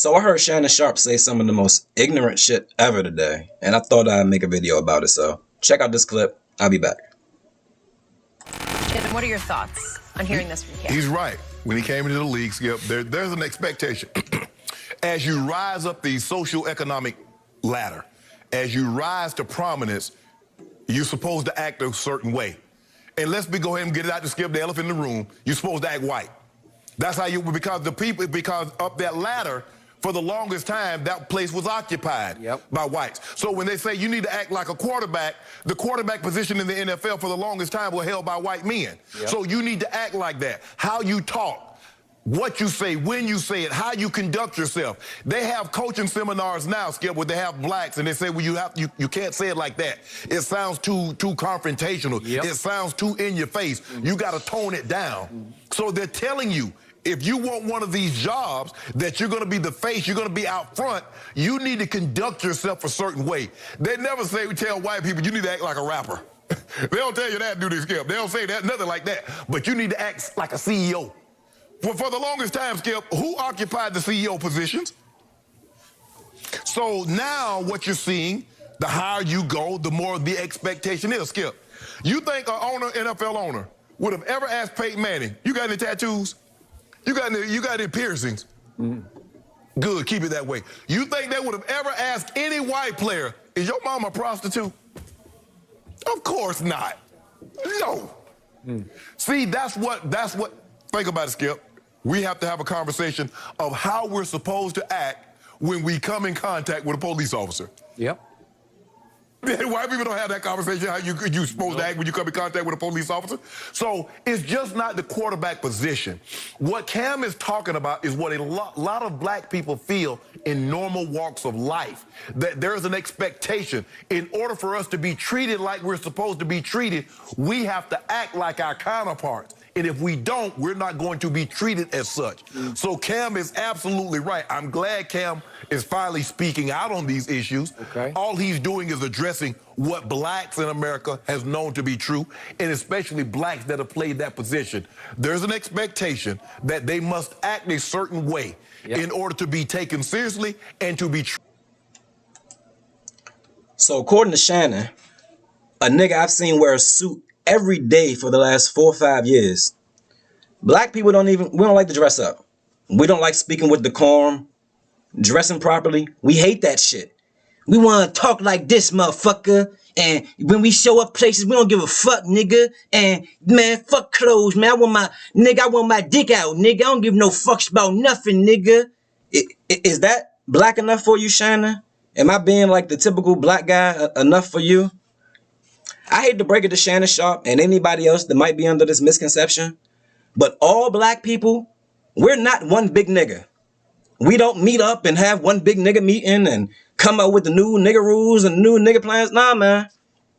So I heard Shannon Sharpe say some of the most ignorant shit ever today, and I thought I'd make a video about it. So check out this clip. I'll be back. Shannon, what are your thoughts on hearing this from Cam? He's right. When he came into the league, Skip, there's an expectation. As you rise up the socio-economic ladder, as you rise to prominence, you're supposed to act a certain way. And go ahead and get it out to Skip, the elephant in the room. You're supposed to act white. That's how because up that ladder, for the longest time, that place was occupied by whites. So when they say you need to act like a quarterback, the quarterback position in the NFL for the longest time was held by white men. So you need to act like that. How you talk, what you say, when you say it, how you conduct yourself. They have coaching seminars now, Skip, where they have blacks and they say, well, you can't say it like that. It sounds too confrontational. It sounds too in your face. You got to tone it down. So they're telling you, if you want one of these jobs that you're going to be the face, you're going to be out front, you need to conduct yourself a certain way. They never tell white people you need to act like a rapper. They don't tell you that, do they, Skip? They don't say that, nothing like that. But you need to act like a CEO. For the longest time, Skip, who occupied the CEO positions? So now what you're seeing, the higher you go, the more the expectation is, Skip. You think an NFL owner, would have ever asked Peyton Manning, you got any tattoos? You got any piercings? Good, keep it that way. You think they would have ever asked any white player, is your mama a prostitute? Of course not. No. See, that's what, think about it, Skip. We have to have a conversation of how we're supposed to act when we come in contact with a police officer. White people don't have that conversation, how you supposed to act when you come in contact with a police officer. So it's just not the quarterback position. What Cam is talking about is what a lot of black people feel in normal walks of life, that there's an expectation. In order for us to be treated like we're supposed to be treated, we have to act like our counterparts. And if we don't, we're not going to be treated as such. So Cam is absolutely right. I'm glad Cam is finally speaking out on these issues. All he's doing is addressing what blacks in America has known to be true, and especially blacks that have played that position. There's an expectation that they must act a certain way in order to be taken seriously and to be true. So according to Shannon, a nigga I've seen wear a suit every day for the last 4 or 5 years. Black people we don't like to dress up. We don't like speaking with decorum, dressing properly. We hate that shit. We want to talk like this, motherfucker. And when we show up places, we don't give a fuck, nigga. And man, fuck clothes, man. I want my dick out, nigga. I don't give no fucks about nothing, nigga. Is that black enough for you, Shannon? Am I being like the typical black guy enough for you? I hate to break it to Shannon Sharpe and anybody else that might be under this misconception, but all black people, we're not one big nigga. We don't meet up and have one big nigga meeting and come up with the new nigga rules and new nigga plans. Nah, man.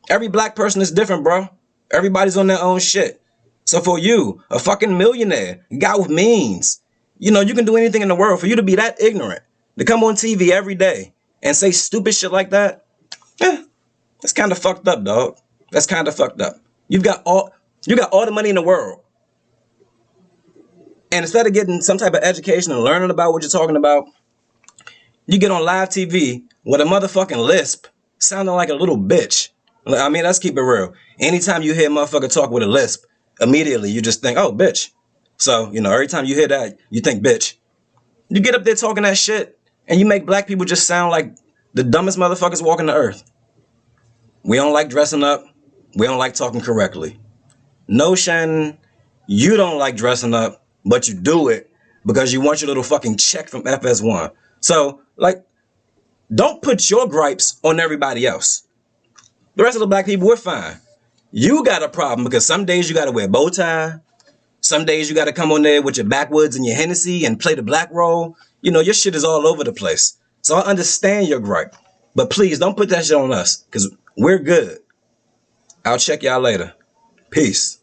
Every black person is different, bro. Everybody's on their own shit. So for you, a fucking millionaire, a guy with means, you know, you can do anything in the world. For you to be that ignorant, to come on TV every day and say stupid shit like that, that's kind of fucked up, dog. That's kind of fucked up. You got all the money in the world. And instead of getting some type of education and learning about what you're talking about, you get on live TV with a motherfucking lisp, sounding like a little bitch. I mean, let's keep it real. Anytime you hear a motherfucker talk with a lisp, immediately you just think, oh, bitch. So, you know, every time you hear that, you think, bitch. You get up there talking that shit, and you make black people just sound like the dumbest motherfuckers walking the earth. We don't like dressing up. We don't like talking correctly. No, Shannon, you don't like dressing up, but you do it because you want your little fucking check from FS1. So, like, don't put your gripes on everybody else. The rest of the black people, we're fine. You got a problem because some days you got to wear a bow tie. Some days you got to come on there with your backwoods and your Hennessy and play the black role. You know, your shit is all over the place. So I understand your gripe. But please, don't put that shit on us because we're good. I'll check y'all later. Peace.